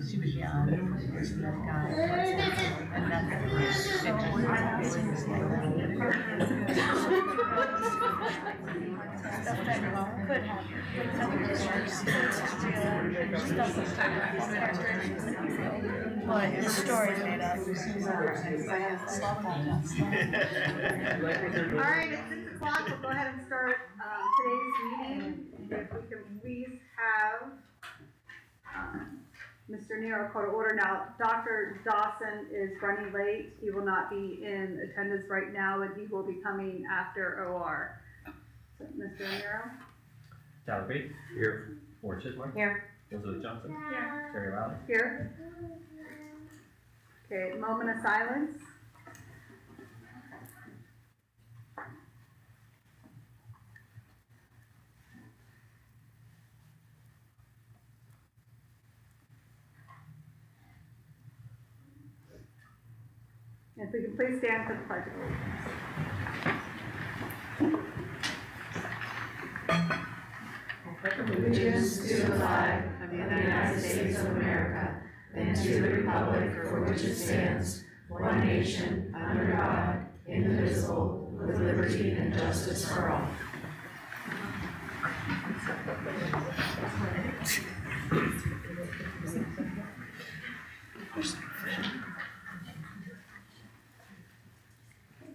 She was young, and that guy, and stuff that could happen. But the story made up. All right, it's 6 o'clock. We'll go ahead and start today's meeting. If we can please have Mr. Nero call to order. Now, Dr. Dawson is running late. He will not be in attendance right now, and he will be coming after OR. So, Mr. Nero? Tyler Beat. Here. Warren Chisholm. Here. Elizabeth Johnson. Here. Terry Riley. Here. Okay, moment of silence. If we can please stand for the pledge of allegiance. Allegiance to the flag of the United States of America and to the republic for which it stands, one nation, under God, indivisible, with liberty and justice for all.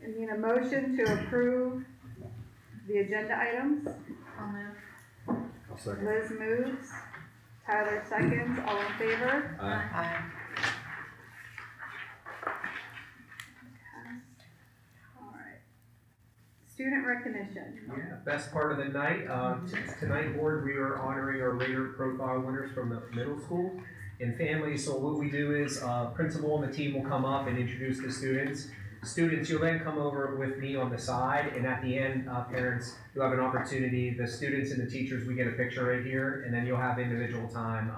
I need a motion to approve the agenda items. I'll second. Liz moves. Tyler seconds. All in favor? Aye. All right. Student recognition. Yeah, best part of the night. Tonight, board, we are honoring our Raider Profile winners from the middle school and families. So what we do is principal and the team will come up and introduce the students. Students, you'll then come over with me on the side, and at the end, parents, you'll have an opportunity. The students and the teachers, we get a picture right here, and then you'll have individual time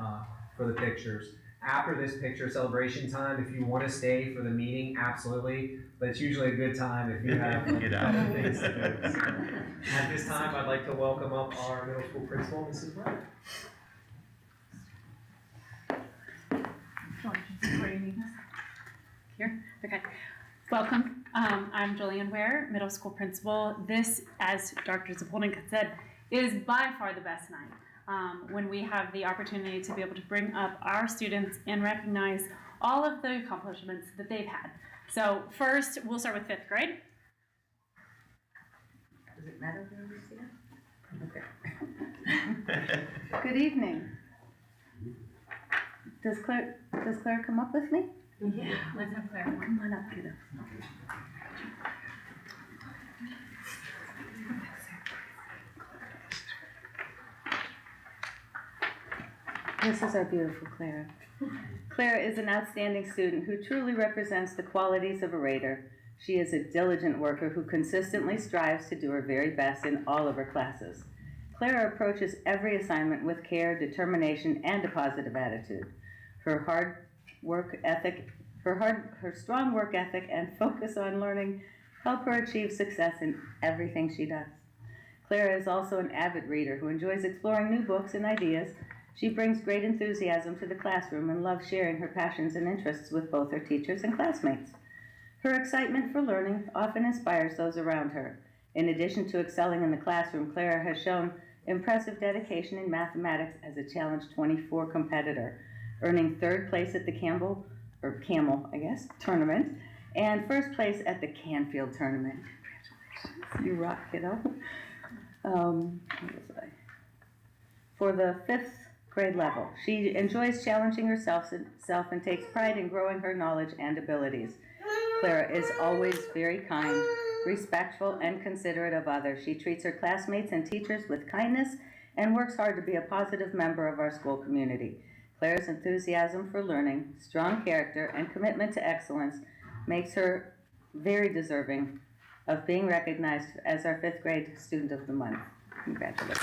for the pictures. After this picture celebration time, if you want to stay for the meeting, absolutely. But it's usually a good time if you have Get out. other things to do. At this time, I'd like to welcome up our middle school principal, Mrs. Webb. Here? Okay. Welcome. I'm Julian Ware, middle school principal. This, as Dr. Zapolnik said, is by far the best night. When we have the opportunity to be able to bring up our students and recognize all of the accomplishments that they've had. So first, we'll start with 5th grade. Does it matter where you see it? Okay. Good evening. Does Claire come up with me? Yeah, let's have Claire. Come on up, kiddo. This is our beautiful Clara. Clara is an outstanding student who truly represents the qualities of a Raider. She is a diligent worker who consistently strives to do her very best in all of her classes. Clara approaches every assignment with care, determination, and a positive attitude. Her strong work ethic and focus on learning help her achieve success in everything she does. Clara is also an avid reader who enjoys exploring new books and ideas. She brings great enthusiasm to the classroom and loves sharing her passions and interests with both her teachers and classmates. Her excitement for learning often inspires those around her. In addition to excelling in the classroom, Clara has shown impressive dedication in mathematics as a Challenge 24 competitor, earning 3rd place at the Camel, tournament, and 1st place at the Canfield tournament. Congratulations. You rock, kiddo. For the 5th grade level, she enjoys challenging herself and takes pride in growing her knowledge and abilities. Clara is always very kind, respectful, and considerate of others. She treats her classmates and teachers with kindness and works hard to be a positive member of our school community. Clara's enthusiasm for learning, strong character, and commitment to excellence makes her very deserving of being recognized as our 5th grade Student of the Month. Congratulations.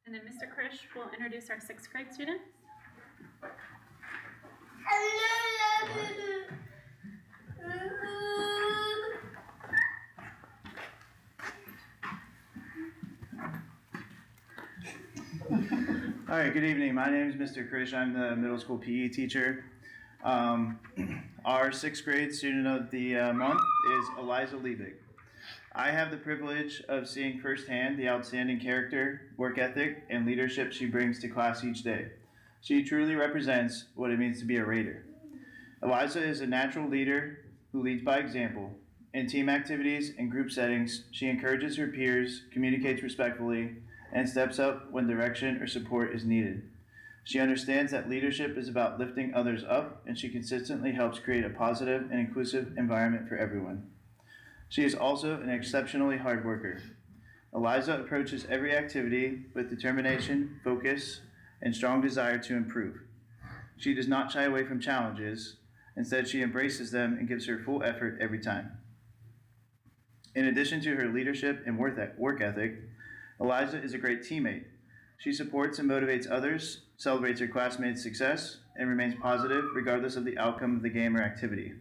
And then Mr. Krish will introduce our 6th grade student. All right, good evening. My name is Mr. Krish. I'm the middle school PE teacher. Our sixth grade student of the month is Eliza Liebig. I have the privilege of seeing firsthand the outstanding character, work ethic, and leadership she brings to class each day. She truly represents what it means to be a Raider. Eliza is a natural leader who leads by example. In team activities and group settings, she encourages her peers, communicates respectfully, and steps up when direction or support is needed. She understands that leadership is about lifting others up, and she consistently helps create a positive and inclusive environment for everyone. She is also an exceptionally hard worker. Eliza approaches every activity with determination, focus, and strong desire to improve. She does not shy away from challenges. Instead, she embraces them and gives her full effort every time. In addition to her leadership and work ethic, Eliza is a great teammate. She supports and motivates others, celebrates her classmates' success, and remains positive regardless of the outcome of the game or activity.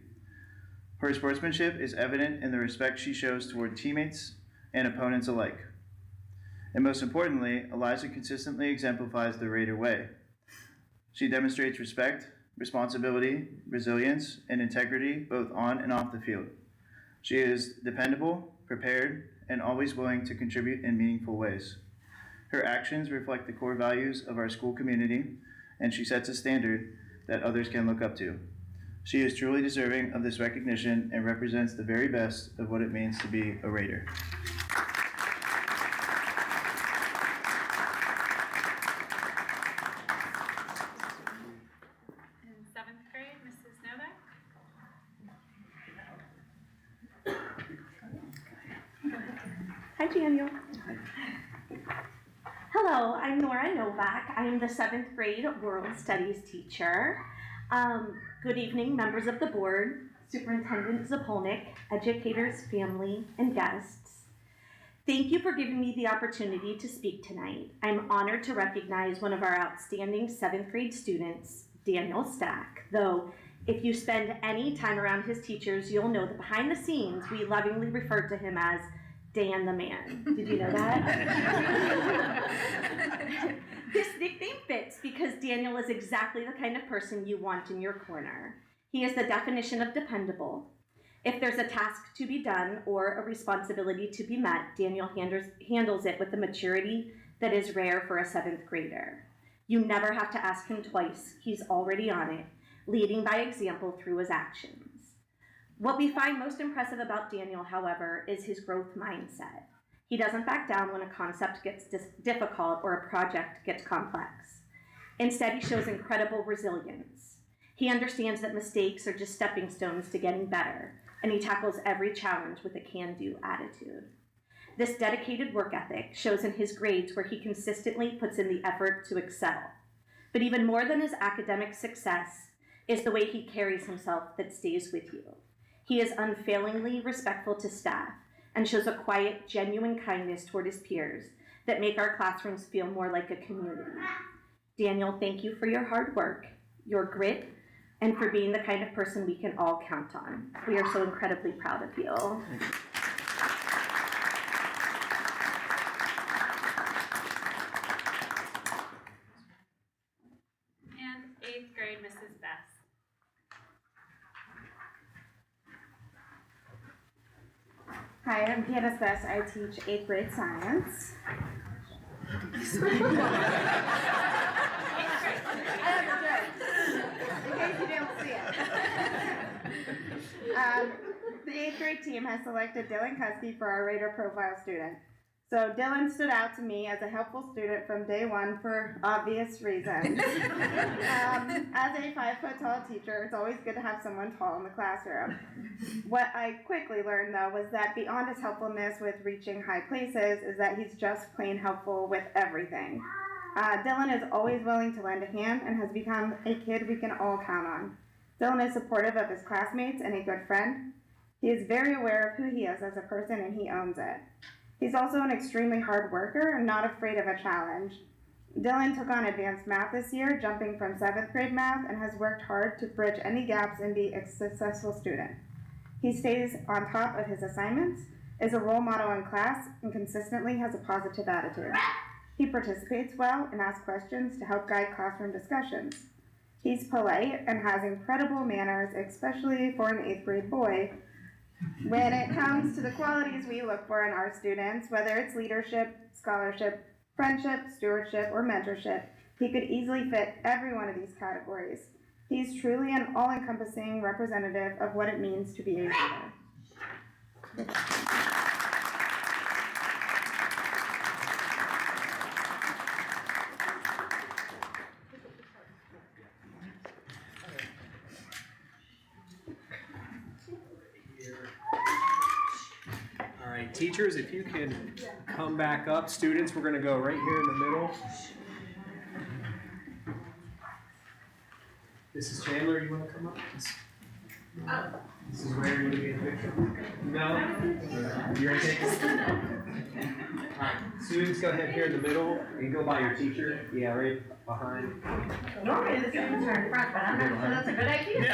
Her sportsmanship is evident in the respect she shows toward teammates and opponents alike. And most importantly, Eliza consistently exemplifies the Raider way. She demonstrates respect, responsibility, resilience, and integrity both on and off the field. She is dependable, prepared, and always willing to contribute in meaningful ways. Her actions reflect the core values of our school community, and she sets a standard that others can look up to. She is truly deserving of this recognition and represents the very best of what it means to be a Raider. In 7th grade, Mrs. Novak. Hi, Daniel. Hello, I'm Nora Novak. I am the 7th grade World Studies teacher. Good evening, members of the board, Superintendent Zapolnik, educators, family, and guests. Thank you for giving me the opportunity to speak tonight. I'm honored to recognize one of our outstanding 7th grade students, Daniel Stack, though if you spend any time around his teachers, you'll know that behind the scenes, we lovingly refer to him as Dan the Man. Did you know that? This nickname fits because Daniel is exactly the kind of person you want in your corner. He is the definition of dependable. If there's a task to be done or a responsibility to be met, Daniel handles it with a maturity that is rare for a 7th grader. You never have to ask him twice. He's already on it, leading by example through his actions. What we find most impressive about Daniel, however, is his growth mindset. He doesn't back down when a concept gets difficult or a project gets complex. Instead, he shows incredible resilience. He understands that mistakes are just stepping stones to getting better, and he tackles every challenge with a can-do attitude. This dedicated work ethic shows in his grades where he consistently puts in the effort to excel. But even more than his academic success is the way he carries himself that stays with you. He is unfailingly respectful to staff and shows a quiet, genuine kindness toward his peers that make our classrooms feel more like a community. Daniel, thank you for your hard work, your grit, and for being the kind of person we can all count on. We are so incredibly proud of you. And 8th grade, Mrs. Bess. Hi, I'm Candace Bess. I teach 8th grade science. In case you didn't see it. The 8th grade team has selected Dylan Cuskey for our Raider Profile student. So Dylan stood out to me as a helpful student from day one for obvious reasons. As a 5-foot-tall teacher, it's always good to have someone tall in the classroom. What I quickly learned, though, was that beyond his helpfulness with reaching high places is that he's just plain helpful with everything. Dylan is always willing to lend a hand and has become a kid we can all count on. Dylan is supportive of his classmates and a good friend. He is very aware of who he is as a person, and he owns it. He's also an extremely hard worker and not afraid of a challenge. Dylan took on advanced math this year, jumping from 7th grade math, and has worked hard to bridge any gaps and be a successful student. He stays on top of his assignments, is a role model in class, and consistently has a positive attitude. He participates well and asks questions to help guide classroom discussions. He's polite and has incredible manners, especially for an 8th grade boy. When it comes to the qualities we look for in our students, whether it's leadership, scholarship, friendship, stewardship, or mentorship, he could easily fit every one of these categories. He's truly an all-encompassing representative of what it means to be a leader. All right, teachers, if you can come back up. Students, we're gonna go right here in the middle. Mrs. Chandler, you wanna come up? This is where you're gonna get a picture. No? You're gonna take it? Alright, students, go ahead here in the middle and go by your teacher. Yeah, right behind. Normally the students are in front, but I'm not sure that's a good idea.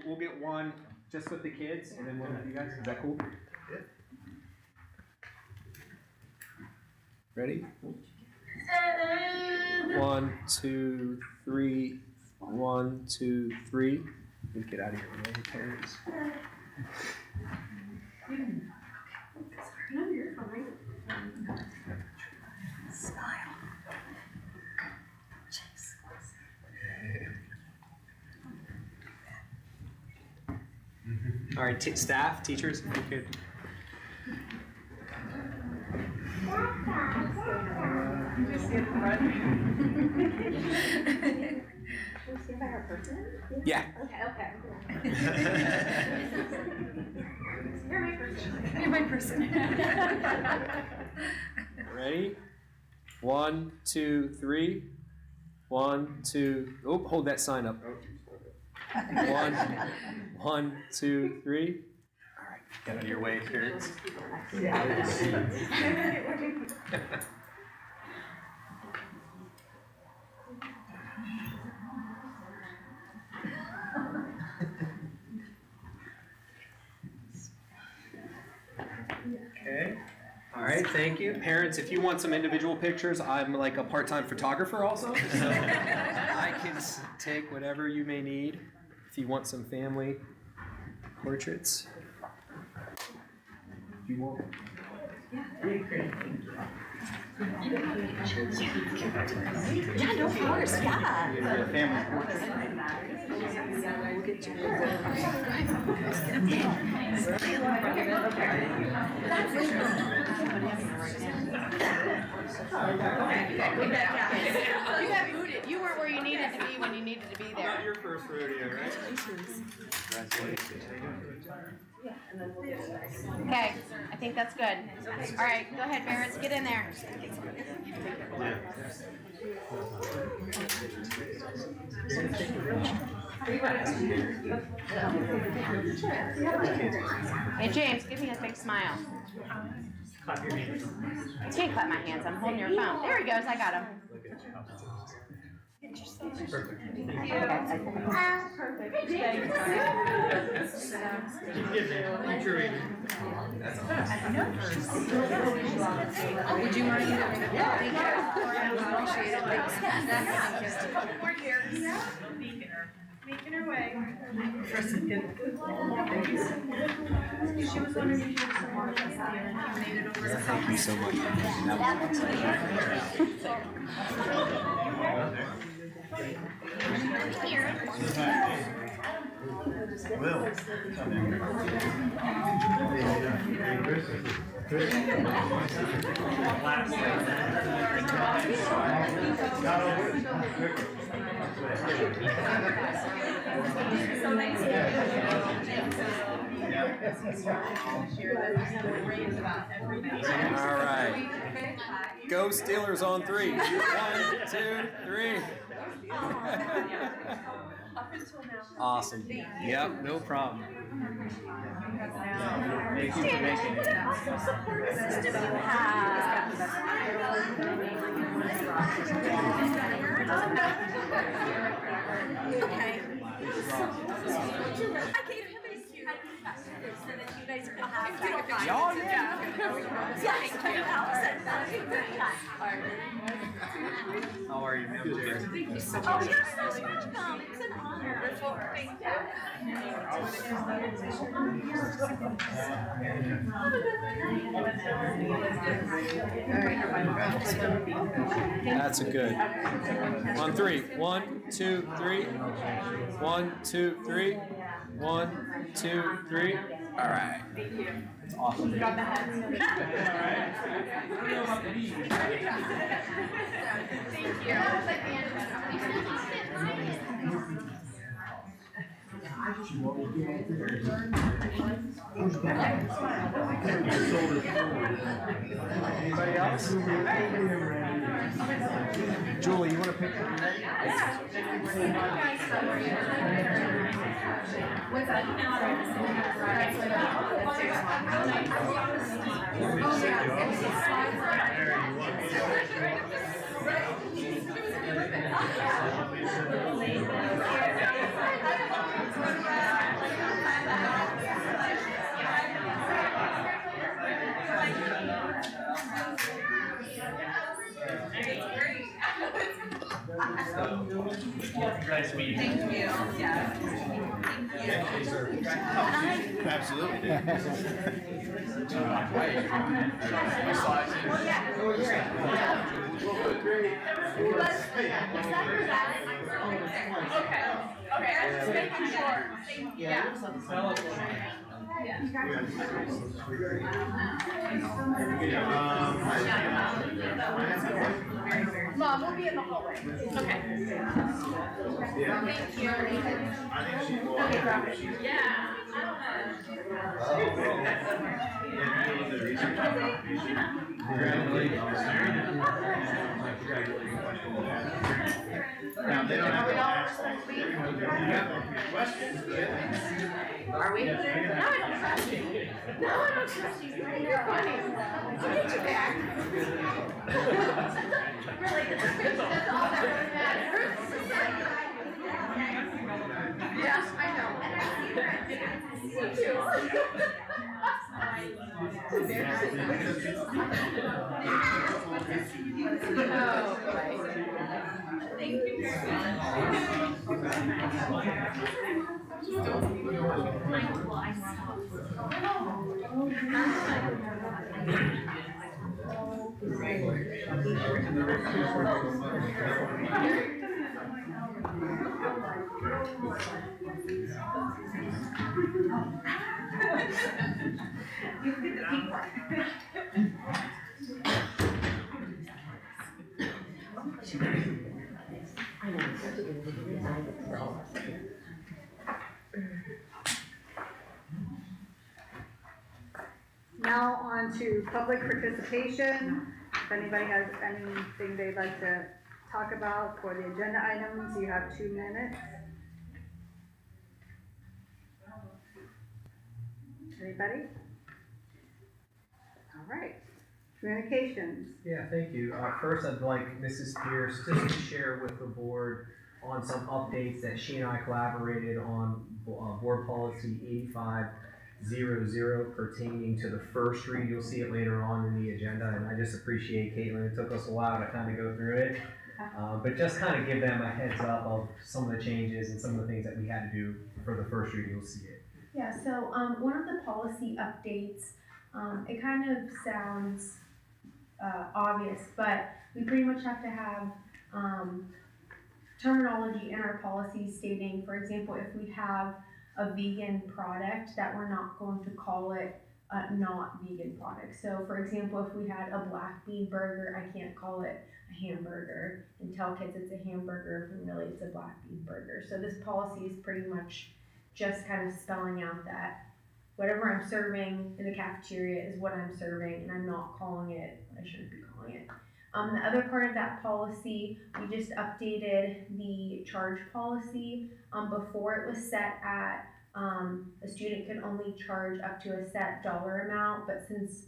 We'll get one just with the kids and then one with you guys. Is that cool? Yeah. Ready? 1, 2, 3. 1, 2, 3. Let me get out of here, man. Parents. No, you're fine. All right, staff, teachers, if you could. Yeah. Okay. You're my person. Ready? 1, 2, 3. 1, 2. Oh, hold that sign up. 1, 2, 3. All right, get out of your way, parents. Okay. All right, thank you. Parents, if you want some individual pictures, I'm like a part-time photographer also. So I can take whatever you may need. If you want some family portraits. Do you want? Yeah, no, of course, yeah. Your family portrait. You weren't where you needed to be when you needed to be there. Not your first rodeo, right? Okay, I think that's good. All right, go ahead, parents, get in there. Hey, James, give me a big smile. Clap your hands. I can't clap my hands, I'm holding your phone. There he goes, I got him. Would you mind? Yeah. Thank you. Appreciate it. Thanks. More here. Making her way. She was wondering if you had some more and made it over. Thank you so much. Will, come in. So nice to All right. Go Steelers on 3. 1, 2, 3. Awesome. Yep, no problem. Thank you for making it. Support system you have. Okay. I gave him a cute so that you guys can have that. Y'all, yeah. Yes, Allison. How are you, ma'am? Jared? Oh, you're so welcome. It's an honor. That's a good. On 3. 1, 2, 3. 1, 2, 3. 1, 2, 3. All right. It's awesome. got the head. Thank Anybody else? Julie, you want to pick one? What's that? Thank you. Yeah. Absolutely. Okay, I'm just making sure. Thank you. Mom, we'll be in the hallway. Okay. Thank you. Yeah. Now, they don't have to ask questions. Are we? No, I don't trust you. No, I don't trust you. You're funny. I'll get you back. Really, that's all that really matters. Yeah, I know. And I see that. Me too. Oh, thank you very Now on to public participation. If anybody has anything they'd like to talk about for the agenda items, you have 2 minutes. Anybody? All right. Communications. Yeah, thank you. First, I'd like Mrs. Pierce just to share with the board on some updates that she and I collaborated on board policy 8500 pertaining to the first read. You'll see it later on in the agenda, and I just appreciate Caitlin. It took us a while to kind of go through it, but just kind of give them a heads up of some of the changes and some of the things that we had to do for the first read. You'll see it. Yeah, so one of the policy updates, it kind of sounds obvious, but we pretty much have to have terminology in our policy stating, for example, if we have a vegan product, that we're not going to call it not vegan products. So for example, if we had a black bean burger, I can't call it a hamburger and tell kids it's a hamburger when really it's a black bean burger. So this policy is pretty much just kind of spelling out that whatever I'm serving in the cafeteria is what I'm serving, and I'm not calling it what I shouldn't be calling it. The other part of that policy, we just updated the charge policy. Before it was set at a student could only charge up to a set dollar amount, but since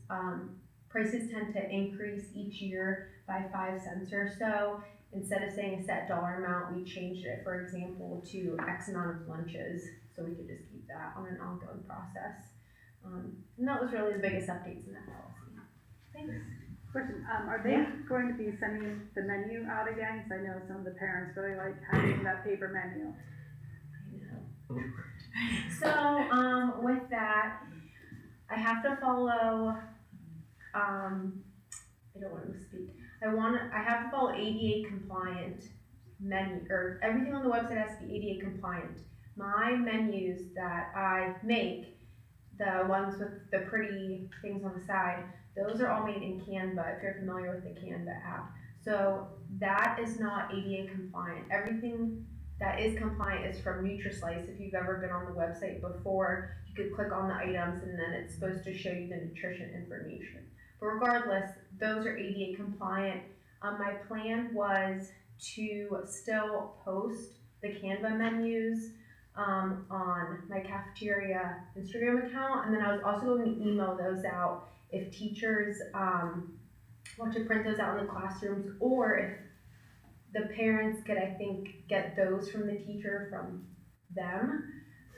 prices tend to increase each year by 5 cents or so, instead of saying a set dollar amount, we changed it, for example, to X amount of lunches, so we could just keep that on an ongoing process. And that was really the biggest updates in that policy. Thanks. Question, are they going to be sending the menu out again? Because I know some of the parents really like having that paper menu. So, with that, I have to follow, I don't want to misspeak. I have to follow ADA compliant menu, or everything on the website has to be ADA compliant. My menus that I make, the ones with the pretty things on the side, those are all made in Canva, if you're familiar with the Canva app. So that is not ADA compliant. Everything that is compliant is from Nutrislice. If you've ever been on the website before, you could click on the items and then it's supposed to show you the nutrition information. But regardless, those are ADA compliant. My plan was to still post the Canva menus on my cafeteria Instagram account, and then I was also going to email those out if teachers want to print those out in the classrooms, or if the parents could, I think, get those from the teacher from them,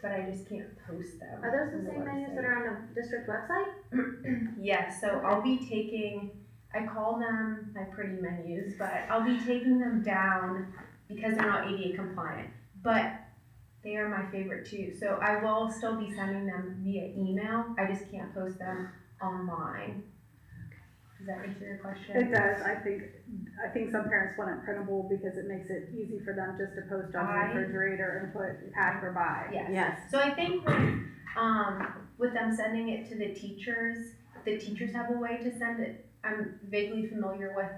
but I just can't post them. Are those the same menus that are on the district website? Yes, so I'll be taking, I call them my pretty menus, but I'll be taking them down because they're not ADA compliant, but they are my favorite too. So I will still be sending them via email, I just can't post them online. Does that answer your question? It does. I think some parents want it printable because it makes it easy for them just to post on the refrigerator and put pack or buy. Yes. So I think with them sending it to the teachers, if the teachers have a way to send it, I'm vaguely familiar with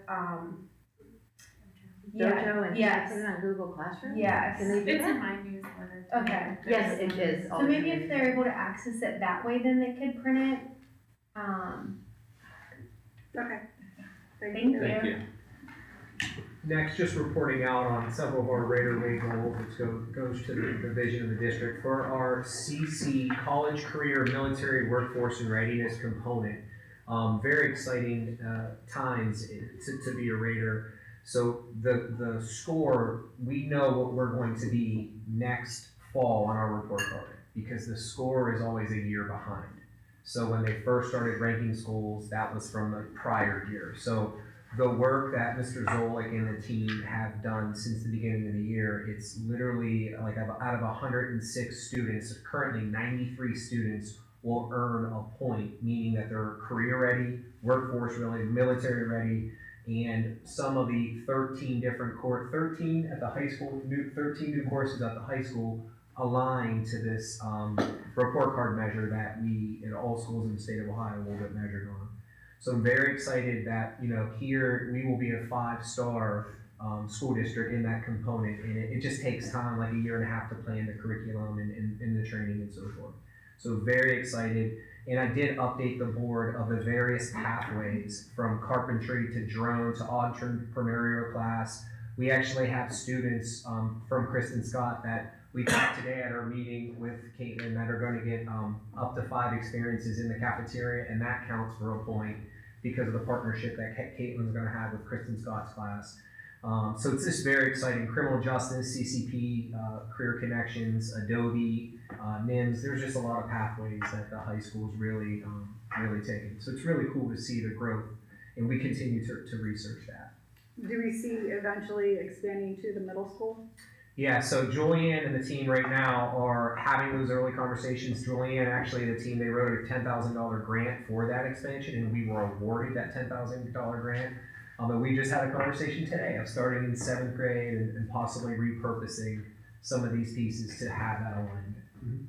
Dojo and yes. put it on Google Classroom? Yes. Can they do It's that? in my newsletter. Okay. Yes, it is. So maybe if they're able to access it that way, then they could print it. Okay. Thank you. Thank you. Next, just reporting out on several of our Raider Way goals, which goes to the vision of the district. For our CC, College Career Military Workforce and Readiness component, very exciting times to be a Raider. So the score, we know what we're going to be next fall on our report card, because the score is always a year behind. So when they first started ranking schools, that was from the prior year. So the work that Mr. Zolik and the team have done since the beginning of the year, it's literally like out of 106 students, currently 93 students will earn a point, meaning that they're career ready, workforce ready, military ready, and some of the 13 at the high school, 13 new courses at the high school align to this report card measure that we, in all schools in the state of Ohio, will get measured on. So I'm very excited that, here we will be a 5-star school district in that component, and it just takes time, like a year and a half, to plan the curriculum and the training and so forth. So very excited. And I did update the board of the various pathways from carpentry to drone to entrepreneurial class. We actually have students from Kristen Scott that we talked today at our meeting with Caitlin that are going to get up to 5 experiences in the cafeteria, and that counts for a point because of the partnership that Caitlin's going to have with Kristen Scott's class. So it's just very exciting. Criminal justice, CCP, Career Connections, Adobe, NIMS. There's just a lot of pathways that the high school's really taking. So it's really cool to see the growth, and we continue to research that. Do we see eventually expanding to the middle school? Yeah, so Julianne and the team right now are having those early conversations. Julianne, actually, the team, they wrote a $10,000 grant for that expansion, and we were awarded that $10,000 grant. And we just had a conversation today of starting in 7th grade and possibly repurposing some of these pieces to have that alignment.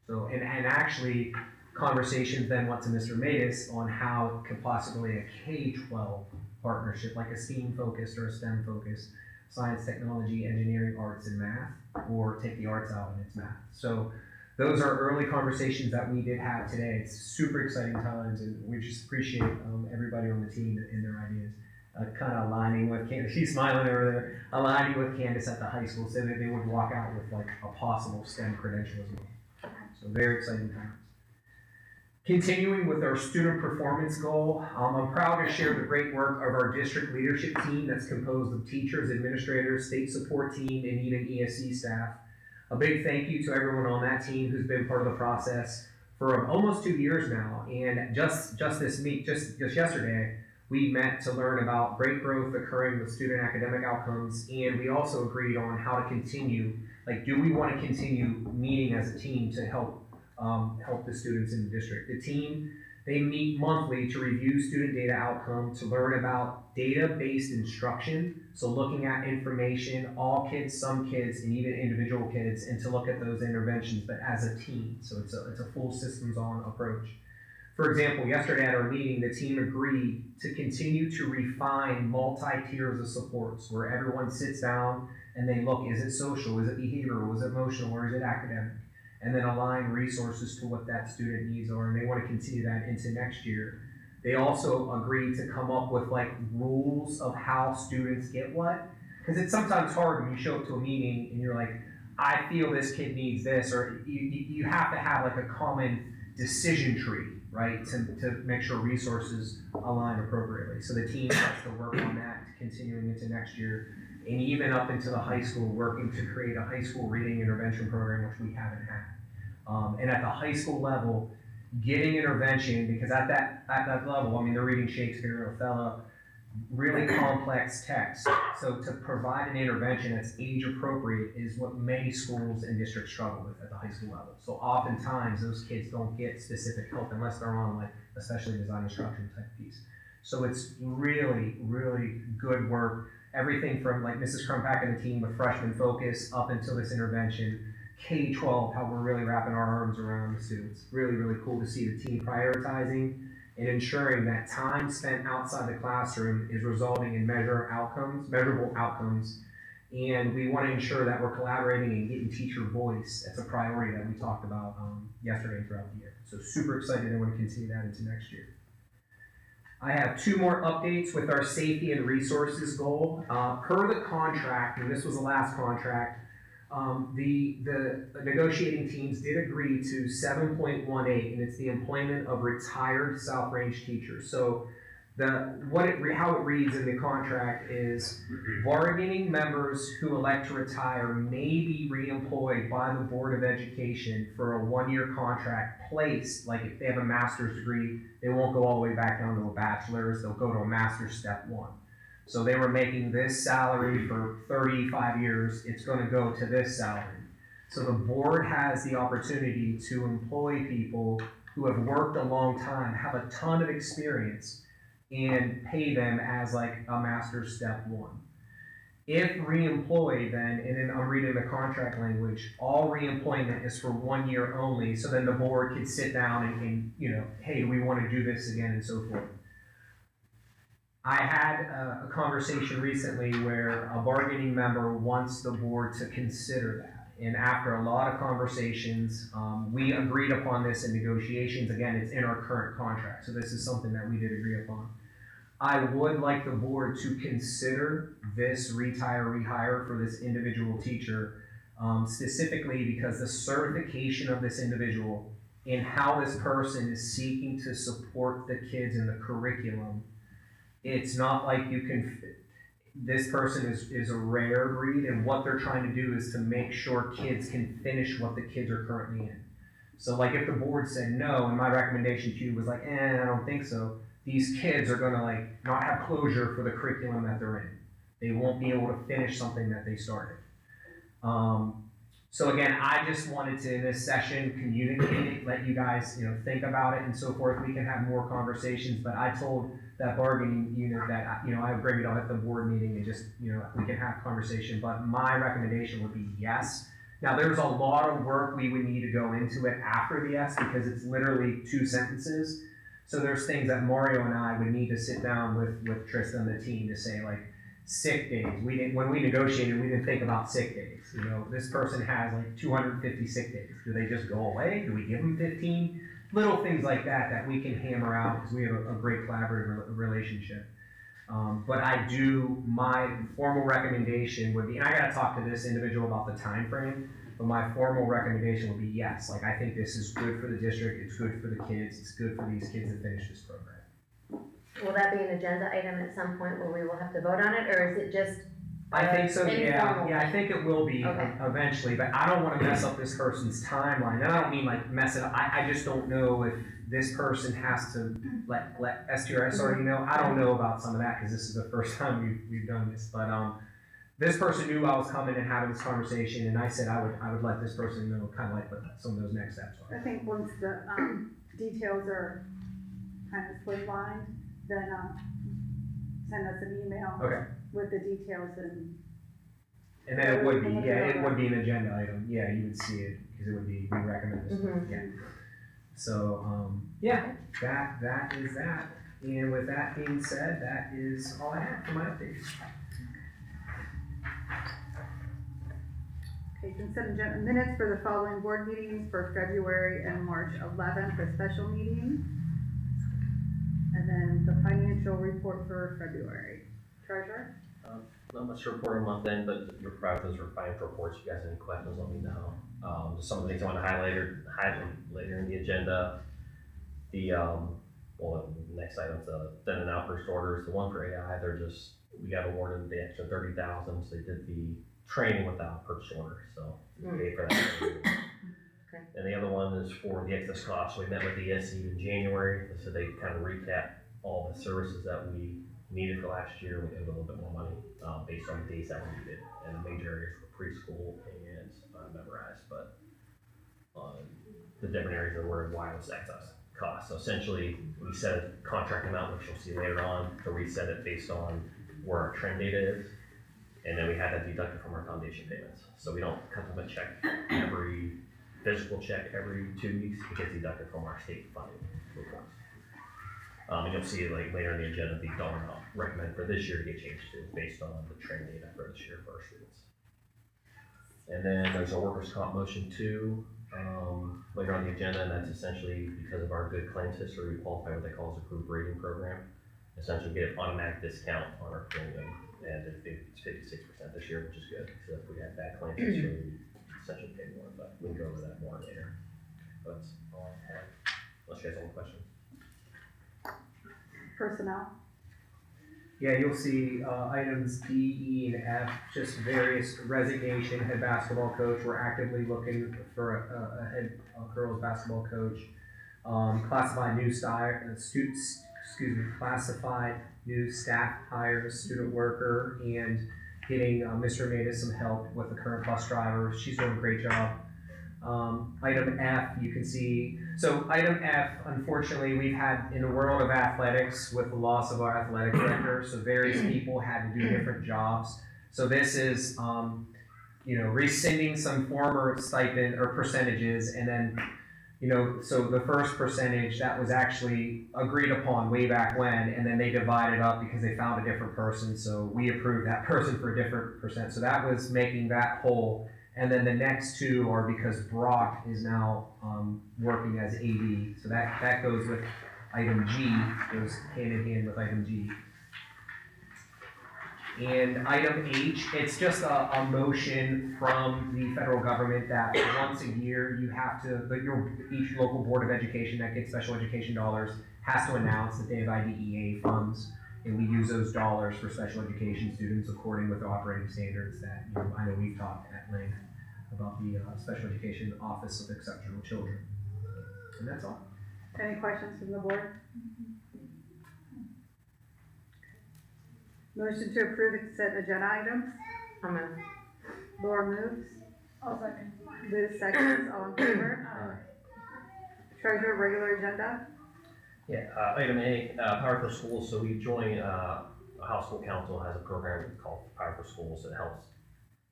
So, and actually, conversations then went to Mr. Matus on how it could possibly a K-12 partnership, like a STEAM focused or a STEM focused, science, technology, engineering, arts, and math, or take the arts out and it's math. So those are early conversations that we did have today. It's super exciting times, and we just appreciate everybody on the team and their ideas. Kind of aligning with Candace, she's smiling over there, aligning with Candace at the high school so that they would walk out with like a possible STEM credential as well. So very exciting times. Continuing with our student performance goal, I'm proud to share the great work of our district leadership team that's composed of teachers, administrators, state support team, and even ESC staff. A big thank you to everyone on that team who's been part of the process for almost 2 years now. And just yesterday, we met to learn about great growth occurring with student academic outcomes, and we also agreed on how to continue, like, do we want to continue meeting as a team to help the students in the district. The team, they meet monthly to review student data outcome, to learn about data-based instruction, so looking at information, all kids, some kids, and even individual kids, and to look at those interventions, but as a team. So it's a full systems-on approach. For example, yesterday at our meeting, the team agreed to continue to refine multi-tiers of supports, where everyone sits down and they look, is it social, is it behavioral, is it emotional, or is it academic? And then align resources to what that student needs are, and they want to continue that into next year. They also agreed to come up with like rules of how students get what, because it's sometimes hard when you show up to a meeting and you're like, I feel this kid needs this, or you have to have like a common decision tree, right, to make sure resources align appropriately. So the team has to work on that continuing into next year, and even up into the high school, working to create a high school reading intervention program, which we haven't had. And at the high school level, getting intervention, because at that level, I mean, they're reading Shakespeare, Othello, really complex text. So to provide an intervention that's age appropriate is what many schools and districts struggle with at the high school level. So oftentimes those kids don't get specific help unless they're on like especially design instruction type piece. So it's really, really good work. Everything from like Mrs. Crumpack and the team with freshman focus up until this intervention, K-12, how we're really wrapping our arms around the students. Really, really cool to see the team prioritizing and ensuring that time spent outside the classroom is resulting in measurable outcomes. And we want to ensure that we're collaborating and getting teacher voice. That's a priority that we talked about yesterday and throughout the year. So super excited and want to continue that into next year. I have 2 more updates with our safety and resources goal. Per the contract, and this was the last contract, the negotiating teams did agree to 7.18, and it's the employment of retired South Range teachers. So how it reads in the contract is bargaining members who elect to retire may be reemployed by the Board of Education for a 1-year contract placed, like if they have a master's degree, they won't go all the way back down to a bachelor's, they'll go to a master's step 1. So they were making this salary for 35 years, it's going to go to this salary. So the board has the opportunity to employ people who have worked a long time, have a ton of experience, and pay them as like a master's step 1. If re-employed then, and then I'm reading the contract language, all re-employment is for 1 year only, so then the board can sit down and you know, hey, do we want to do this again and so forth. I had a conversation recently where a bargaining member wants the board to consider that. And after a lot of conversations, we agreed upon this in negotiations. Again, it's in our current contract, so this is something that we did agree upon. I would like the board to consider this retire-rehire for this individual teacher, specifically because the certification of this individual and how this person is seeking to support the kids in the curriculum. It's not like you can, this person is a rare breed, and what they're trying to do is to make sure kids can finish what the kids are currently in. So like if the board said no, and my recommendation to you was like, I don't think so, these kids are gonna like not have closure for the curriculum that they're in. They won't be able to finish something that they started. So again, I just wanted to, in this session, communicate it, let you guys, think about it and so forth. We can have more conversations, but I told that bargaining unit that, I would bring it up at the board meeting and just, we can have conversation. But my recommendation would be yes. Now, there's a lot of work we would need to go into it after the S because it's literally 2 sentences. So there's things that Mario and I would need to sit down with Tristan and the team to say, like, sick days. When we negotiated, we didn't think about sick days. You know, this person has like 250 sick days. Do they just go away? Do we give them 15? Little things like that we can hammer out because we have a great collaborative relationship. But my formal recommendation would be, and I gotta talk to this individual about the time frame, but my formal recommendation would be yes. Like, I think this is good for the district, it's good for the kids, it's good for these kids to finish this program. Will that be an agenda item at some point where we will have to vote on it, or is it just? I think so, informal? yeah, I think it will be eventually, but I don't wanna mess up this person's timeline, and I don't mean like mess it up, I just don't know if this person has to let STRS already know. I don't know about some of that, cause this is the first time we've done this, but, this person knew I was coming and having this conversation, and I said I would let this person know kind of like what some of those next steps are. I think once the, details are kind of slimlined, then, send us an email. Okay. With the details and. And then it would be an agenda item, yeah, you would see it, because it would be, we recommend this, yeah. So, that is that, and with that being said, that is all I have for my updates. Okay, consent agenda minutes for the following board meetings for February and March 11th, a special meeting. And then the financial report for February. Treasurer? Not much to report on month end, but you're proud of those financial reports. If you guys have any questions, let me know. Just some of the things I want to highlight later in the agenda. The next item's the then and out first orders. The one for AI, we got awarded the extra $30,000, so they did the training without purchase order, so we paid for that. Okay. And the other one is for the excess costs. We met with the SU in January, so they kind of recapped all the services that we needed for last year. We owed a little bit more money based on the days that we needed, and the major areas were preschool and memorized, but the different areas are where why it was excess cost. So essentially, we set a contract amount, which you'll see later on, to reset it based on where our trend data is. And then we had that deducted from our foundation payments. So we don't cut them a check every physical check every 2 weeks. It gets deducted from our state funding reports. And you'll see like later in the agenda the dollar amount recommended for this year to get changed to based on the trend data for this year for our students. And then there's a workers' comp motion 2 later on the agenda, and that's essentially because of our good claims history, we qualify what they call as approved rating program. Essentially, we get an automatic discount on our premium, and it's 56% this year, which is good. So if we had bad claims history, we essentially pay more, but we can go over that more later. But that's all I have. Unless you guys have any questions. Personnel. Yeah, you'll see items D, E, and F, just various resignation, head basketball coach. We're actively looking for a girls basketball coach. Classified new staff hires, student worker, and getting Mr. Maida some help with the current bus driver. She's doing a great job. Item F, you can see, so item F, unfortunately, we've had in the world of athletics with the loss of our athletic director, so various people had to do different jobs. So this is, rescinding some former stipend or percentages, and then, so the first percentage that was actually agreed upon way back when, and then they divided up because they found a different person, so we approved that person for a different percent. So that was making that whole. And then the next 2 are because Brock is now working as AD. So that goes with item G, goes hand in hand with item G. And item H, it's just a motion from the federal government that once a year you have to, each local board of education that gets special education dollars has to announce that they have IDEA funds. And we use those dollars for special education students according with the operating standards that, I know we've talked at length about the Special Education Office of Exceptional Children. And that's all. Any questions from the board? Motion to approve the consent agenda items. I'll move. Laura moves. I'll second. Liz seconds. All in favor? Treasurer, regular agenda. Yeah, item A, Power for Schools. So we joined, House School Council has a program called Power for Schools that helps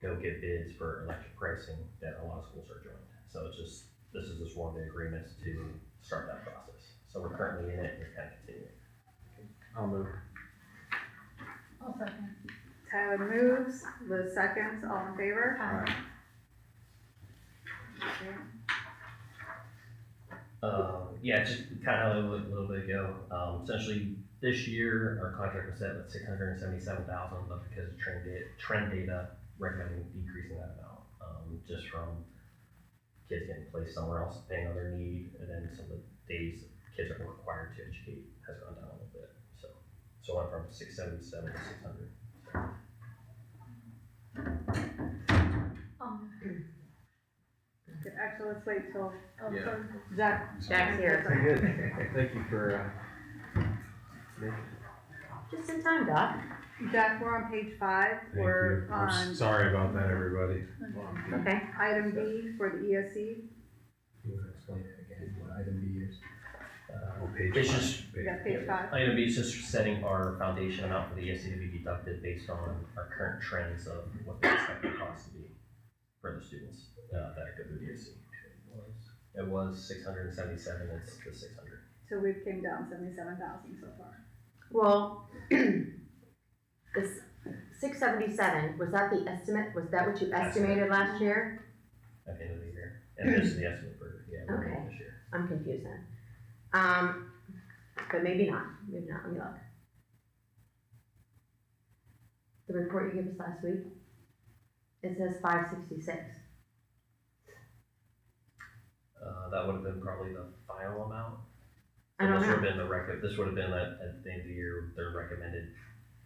go get bids for electric pricing that a lot of schools are joined. So it's just, this is just one of the agreements to start that process. So we're currently in it, and we're kind of continuing. I'll move. I'll second. Tyler moves, Liz seconds, all in favor? Aye. Yeah, just kind of a little bit ago, essentially this year, our contract was set at $677,000, but because of trend data recommending decreasing that amount, just from kids getting placed somewhere else, depending on their need, and then some of the days kids are required to educate has gone down a little bit. So I went from 677 to 600. Okay, actually, let's wait till, Yeah. Jack's here. Very good. Thank you for, Just in time, Doc. Jack, we're on page 5, we're on Sorry about that, everybody. Okay. item B for the ESC. You want to explain it again, what item B is? Page It's five. just, Yeah, page 5. item B is just setting our foundation amount for the ESC to be deducted based on our current trends of what the expected cost to be for the students that go through the ESC. It was 677, it's the 600. So we've came down 77,000 so far. Well, this 677, was that the estimate? Was that what you estimated last year? At the end of the year. And this is the estimate for, Okay. this year. I'm confused then. But maybe not, let me look. The report you gave us last week, it says 566. That would have been probably the final amount. I don't This would know. have been this would have been at the end of the year, their recommended.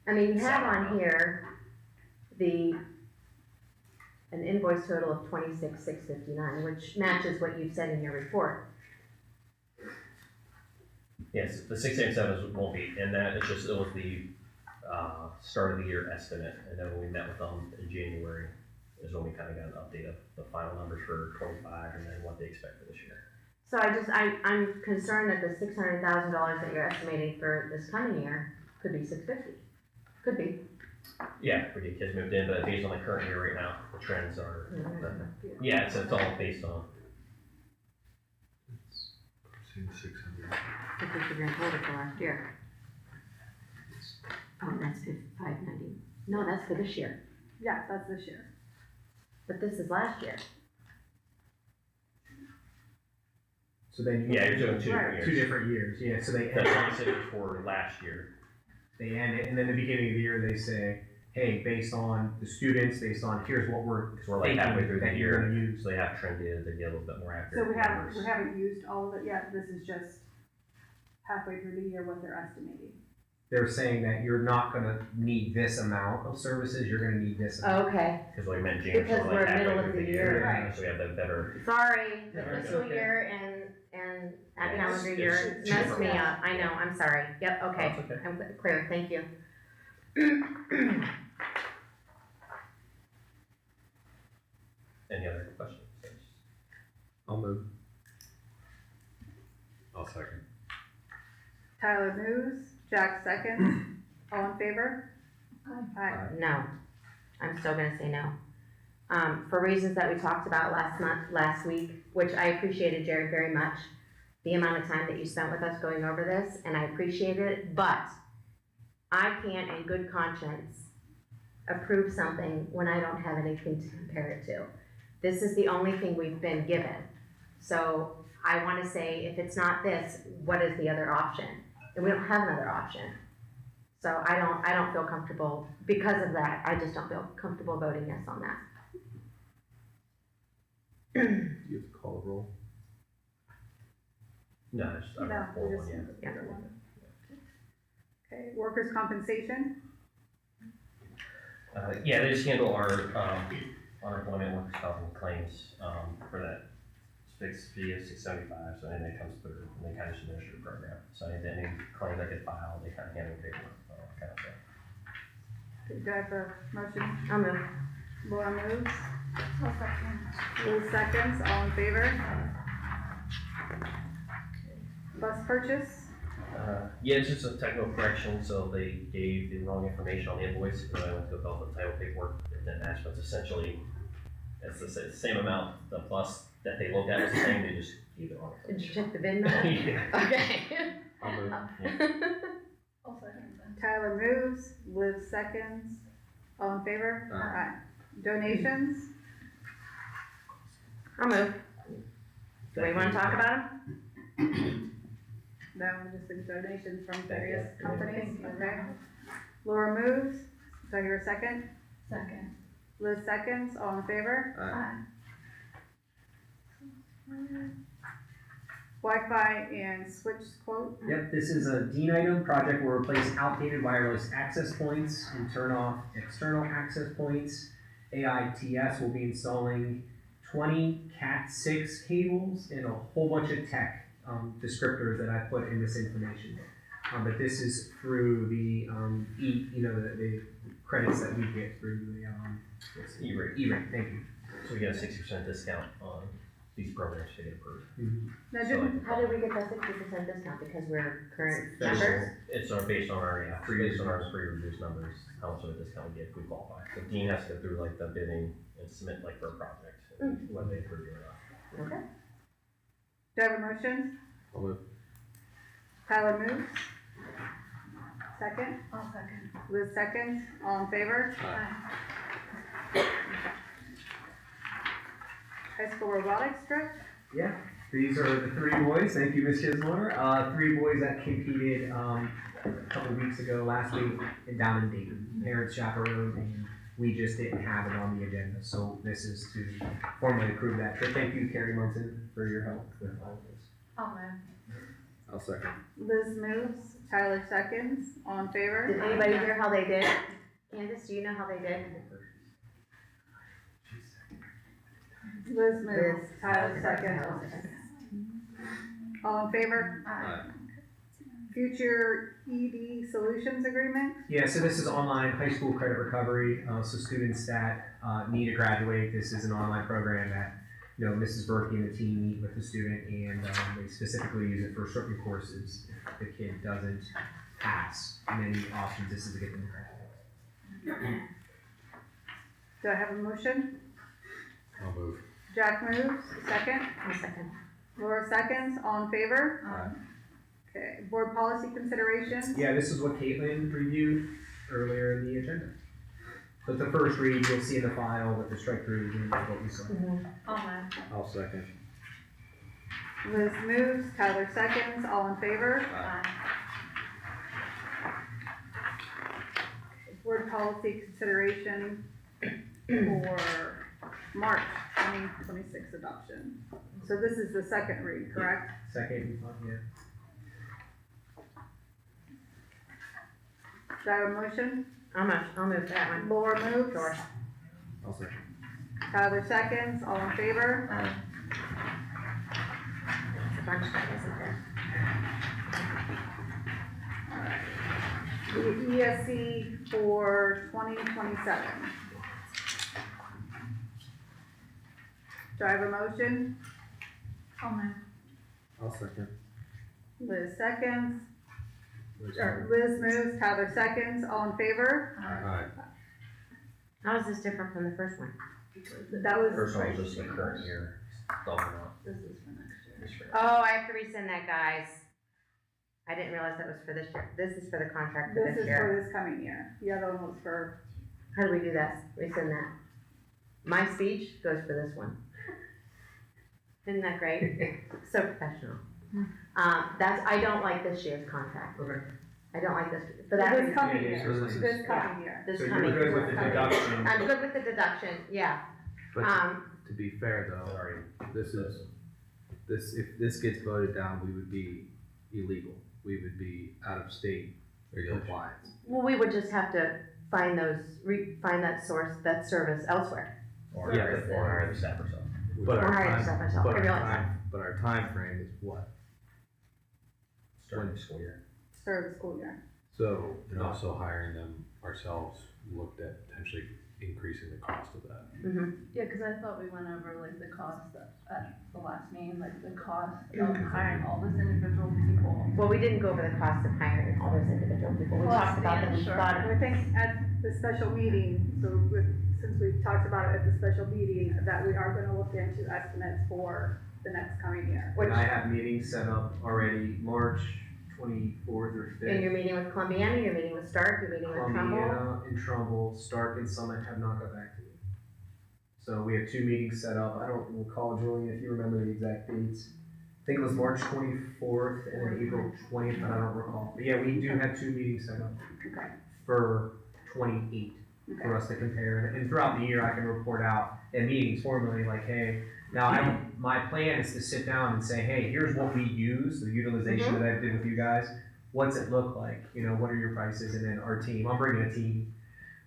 I mean, you have on here an invoice total of 26,659, which matches what you've said in your report. Yes, the 687 won't be, and that it's just, it was the start of the year estimate, and then when we met with them in January is when we kind of got an update of the final numbers for 25 and then what they expect for this year. So I'm concerned that the $600,000 that you're estimating for this coming year could be 650. Could be. Yeah, we get kids moved in, but based on the current year right now, the trends are, yeah, it's all based on. Seen 600. I think you're gonna hold it for last year. Oh, that's 590. No, that's for this year. Yeah, that's this year. But this is last year. So then Yeah, you're doing 2 different years. 2 different years, yeah, so they The end, 26 is for last year. they end it, and then the beginning of the year, they say, hey, based on the students, based on, here's what we're Because we're like halfway through the that you're year, gonna use. so they have trend data to get a little bit more So accurate we numbers. haven't used all of it yet, this is just halfway through the year what they're estimating. They're saying that you're not gonna need this amount of services, you're gonna need this amount. Okay. Because we meant January, Because so we're like halfway middle of through the the year. year, Right. so we have the better. Sorry, the Yeah, fiscal okay. year and calendar it's year messed me cheaper. up. I know, I'm sorry. Yep, okay. That's okay. I'm clear, thank you. Any other questions? I'll move. I'll second. Tyler moves, Jack seconds, all in favor? Aye. No, I'm still gonna say no. For reasons that we talked about last week, which I appreciated, Jared, very much. The amount of time that you spent with us going over this, and I appreciate it, but I can't in good conscience approve something when I don't have anything to compare it to. This is the only thing we've been given. So I wanna say, if it's not this, what is the other option? And we don't have another option. So I don't feel comfortable, because of that, I just don't feel comfortable voting yes on that. You have to call a roll. No, it's just, No, full we one, just- yeah. Okay, workers' compensation, Yeah, they just handle our unemployment workers' comp claims for that fixed fee of $675. So anything that comes through, and they kind of just administer the program. So any claim that gets filed, they kind of handle paperwork, all that kind of stuff. do I have a motion? I'll move. Laura moves. Liz seconds, all in favor? Bus purchase, Yeah, it's just a technical correction, so they gave the wrong information on the invoice, and I went to go fill out the title paperwork, and then Ashman's essentially, it's the same amount, the plus that they looked at was the same, they just gave it wrong. Did you check the VIN number? Yeah. Okay. I'll move. Tyler moves, Liz seconds, all in favor? Aye. Donations, I'll move. Do we wanna talk about them? no, just the donations from Thank various you. companies, okay? Laura moves, do I hear a second? Second. Liz seconds, all in favor? Aye. Wi-Fi and switch quote, Yep, this is a Dean item project will replace outdated wireless access points and turn off external access points. AITS will be installing 20 Cat6 cables and a whole bunch of tech descriptors that I put in this information. But this is through the the credits that we get through the E-rate. E-rate, thank you. So we get a 60% discount on these programs to get approved. now So didn't, How did we get that 60% discount? Because we're current members? It's based on our pre-reduced numbers, how much of a discount we get if we qualify. So Dean has to go through like the bidding and submit like for a project, whether they approve it or not. Okay. do I have a motion? I'll move. Tyler moves. Second, I'll second. Liz seconds, all in favor? High school robotics trip, Yeah, these are the three boys. Thank you, Ms. Chisholm. Three boys that competed a couple weeks ago, last week, down in Dayton. Parents chaperoned, and we just didn't have it on the agenda. So this is to formally approve that trip. Thank you, Carrie Munson, for your help with all of this. I'll move. I'll second. Liz moves, Tyler seconds, all in favor? Did anybody hear how they did? Candace, do you know how they did? Liz moves, Tyler seconds, all in favor? Aye. Future ED Solutions Agreement, Yeah, so this is online high school credit recovery. So students that need to graduate, this is an online program that Mrs. Berkey and the team meet with the student, and they specifically use it for certain courses. If the kid doesn't pass many options, this is to get them to graduate. do I have a motion? I'll move. Jack moves, second, I'll second. Laura seconds, all in favor? Aye. Okay, board policy considerations, Yeah, this is what Caitlin reviewed earlier in the agenda. So it's the first read, you'll see in the file with the strike throughs and what we saw. I'll move. I'll second. Liz moves, Tyler seconds, all in favor? Board policy consideration for March 2026 adoption. So this is the second read, correct? Second, yeah. Do I have a motion? I'll move that one. Laura moves, Sure. I'll second. Tyler seconds, all in favor? It's a bunch of that, isn't there? The ESC for 2027. Do I have a motion? I'll move. I'll second. Liz seconds, or Liz moves, Tyler seconds, all in favor? Aye. How is this different from the first one? That was. First one was just the current year, dollar amount. This is for next year. This year. Oh, I have to resend that, guys. I didn't realize that was for this year. This is for the contract for This this is year. for this coming year. The other one was for, How do we do that? Resend that. My speech goes for this one. Isn't that great? So professional. I don't like this year's contract. Okay. I don't like this, for that this reason. coming Yeah, year, this is- this coming year. This So coming. you're good with the deduction. I'm good with the deduction, yeah. But Um, to be fair though, Sorry. if this gets voted down, we would be illegal. We would be out of state compliance. well, we would just have to find find that source, that service elsewhere. Or Yeah, hire the staff ourselves. But Or our hire time, yourself myself. but I our realize time, but our time frame is what? Starting the school year. Start of the school year. So, And also hiring them ourselves looked at potentially increasing the cost of that. Yeah, cause I thought we went over like the cost at the last meeting, like the cost of hiring all those individual people. Well, we didn't go over the cost of hiring all those individual people. We Plus talked about the them, insurance. I think at the special meeting, since we've talked about it at the special meeting, that we are gonna look into estimates for the next coming year. And I have meetings set up already, March 24th or 5th. and you're meeting with Columbiana, you're meeting with Stark, you're meeting with Trumbull. Columbiana and Trumbull, Stark and Summit have not got back to me. So we have 2 meetings set up. I don't recall, Julian, if you remember the exact dates. I think it was March 24th and then April 20th, but I don't recall. But yeah, we do have 2 meetings set up Okay. for 28 for us to compare. And throughout the year, I can report out at meetings formally like, hey, now my plan is to sit down and say, hey, here's what we use, the utilization that I did with you guys. What's it look like? You know, what are your prices? And then our team, I'm bringing a team.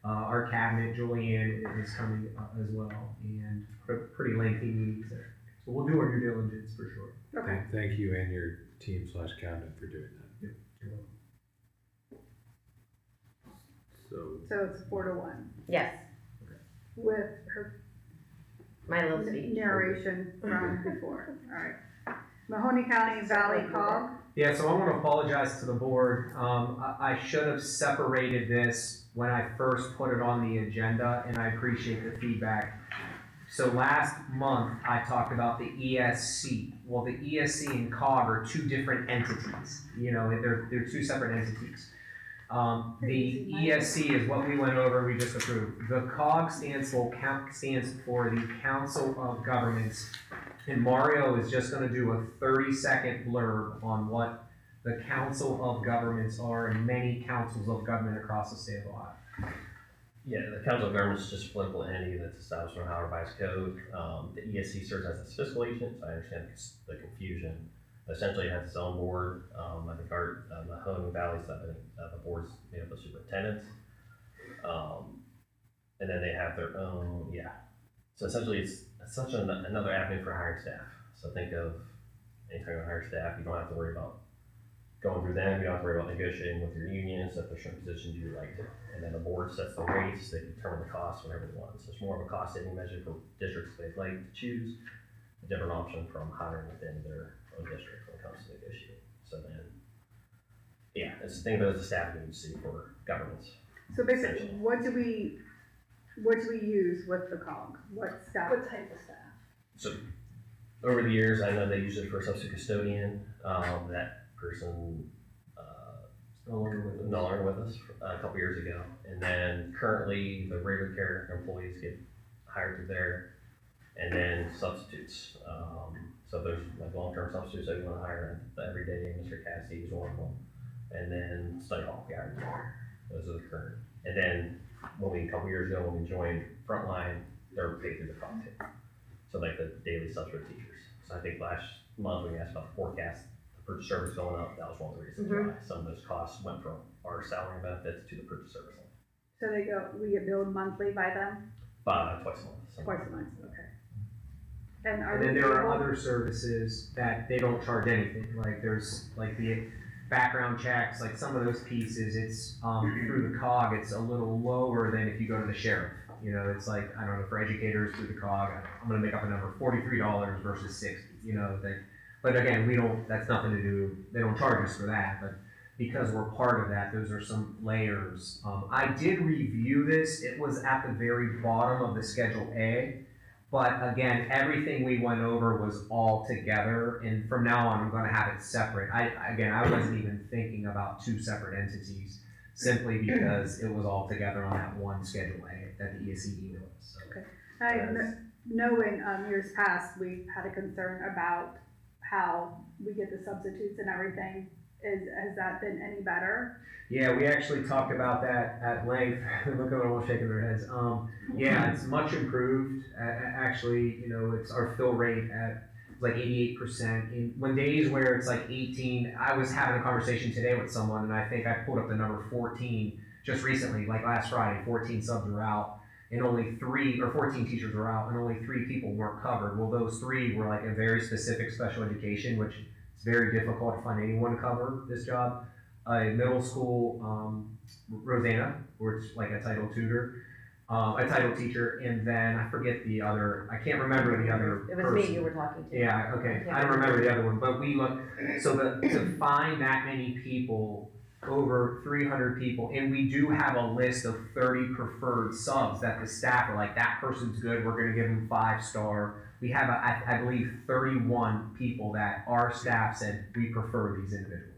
Our cabinet, Julianne, is coming as well, and pretty lengthy meetings there. So we'll do our due diligence for sure. Okay. Thank you and your team / cabinet for doing that. So it's 4 to 1 Yes, with her my little speech. narration from before. All right. Mahoney County Valley COG. Yeah, so I want to apologize to the board. I should have separated this when I first put it on the agenda, and I appreciate the feedback. So last month, I talked about the ESC. Well, the ESC and COG are 2 different entities. You know, they're 2 separate entities. The ESC is what we went over, we just approved. The COG stands for the Council of Governments. And Mario is just gonna do a 30-second blurb on what the Council of Governments are and many councils of government across the state of Ohio. Yeah, the Council of Governments is just a political entity that's established in Ohio Revised Code. The ESC serves as its fiscal agent, so I understand the confusion. Essentially, it has its own board. I think our Mahoney Valley's the board's made up of superintendents. And then they have their own, So essentially, it's such another avenue for hiring staff. So think of anytime you hire staff, you don't have to worry about going through them. You don't have to worry about negotiating with your unions if there's certain positions you would like to. And then the board sets the rates. They determine the cost whenever they want. So it's more of a cost-saving measure for districts they'd like to choose a different option from hiring within their own district when it comes to negotiating. So then, it's the thing about the staffing agency for governments. So basically, what do we use with the COG? What staff? What type of staff? So over the years, I know they use it for a substitute custodian. That person no longer with us a couple years ago. And then currently, the regular care employees get hired through there, and then substitutes. So there's like long-term substitutes that we want to hire every day. Mr. Cassidy is one of them. And then study hall guards. Those are the current. And then a couple years ago, when we joined Frontline, they're paid through the COG too. So like the daily substitute teachers. So I think last month when we asked about the forecast, the purchase service going up, that was one of the reasons why some of those costs went from our salary and benefits to the purchase service line. So we get billed monthly by them? Twice a month. Twice a month, okay. And then there are other services that they don't charge anything. Like there's like the background checks, like some of those pieces, it's through the COG, it's a little lower than if you go to the sheriff. You know, it's like, I don't know, for educators through the COG, I'm gonna make up a number, $43 versus $60, you know, but again, that's nothing to do, they don't charge us for that, but because we're part of that, those are some layers. I did review this, it was at the very bottom of the Schedule A, but again, everything we went over was all together, and from now on, I'm gonna have it separate. I wasn't even thinking about 2 separate entities, simply because it was all together on that one Schedule A that the ESC emailed us. So. Okay. Knowing years past, we've had a concern about how we get the substitutes and everything. Has that been any better? Yeah, we actually talked about that at length. Look at them all shaking their heads. Yeah, it's much improved. Actually, you know, it's our fill rate at like 88%. When days where it's like 18, I was having a conversation today with someone, and I think I pulled up the number 14 just recently, like last Friday. 14 subs were out, and only 14 teachers were out, and only 3 people weren't covered. Well, those 3 were like a very specific special education, which it's very difficult to find anyone to cover this job. A middle school, Rosanna, where it's like a title tutor. a title teacher, and then I forget the other, I can't remember the other It was person. me you were talking to. Yeah, okay, I don't remember the other one, but we look, so to find that many people, over 300 people, and we do have a list of 30 preferred subs that the staff are like, that person's good, we're gonna give them 5-star. We have, I believe, 31 people that our staff said, we prefer these individuals.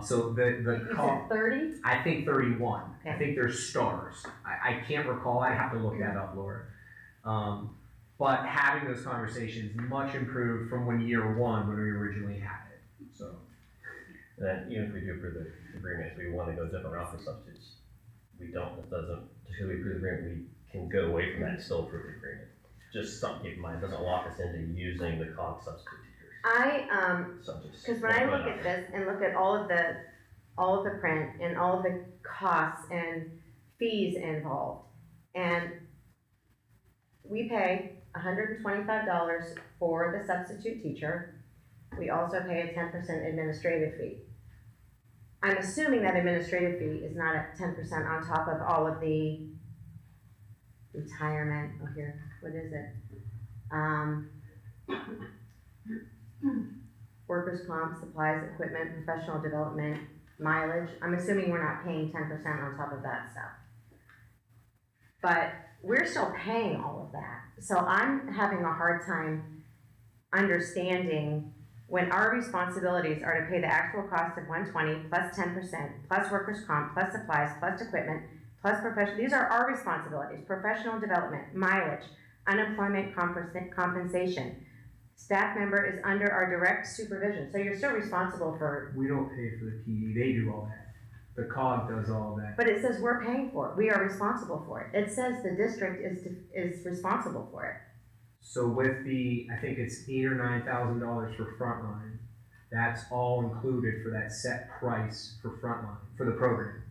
So the You call, said 30? I think 31. I Okay. think there's stars. I can't recall. I have to look that up, Laura. But having those conversations much improved from year one when we originally had it. So. And then even if we do approve the agreement, if we want to go a different route for substitutes, we don't, it doesn't, just because we approve the agreement, we can go away from that and still approve the agreement. Just something to keep in mind, it doesn't lock us into using the COG substitute teachers. So because when I look at this and look at all of the print and all of the costs and fees involved, and we pay $125 for the substitute teacher. We also pay a 10% administrative fee. I'm assuming that administrative fee is not at 10% on top of all of the retirement, what is it? Workers' comp, supplies, equipment, professional development, mileage. I'm assuming we're not paying 10% on top of that stuff. But we're still paying all of that. So I'm having a hard time understanding when our responsibilities are to pay the actual cost of 120 plus 10% plus workers' comp plus supplies plus equipment plus professional. These are our responsibilities: professional development, mileage, unemployment compensation. Staff member is under our direct supervision, so you're still responsible for. We don't pay for the PD. They do all that. The COG does all that. But it says we're paying for it. We are responsible for it. It says the district is responsible for it. So with the, I think it's $8,000 or $9,000 for frontline. That's all included for that set price for frontline for the program.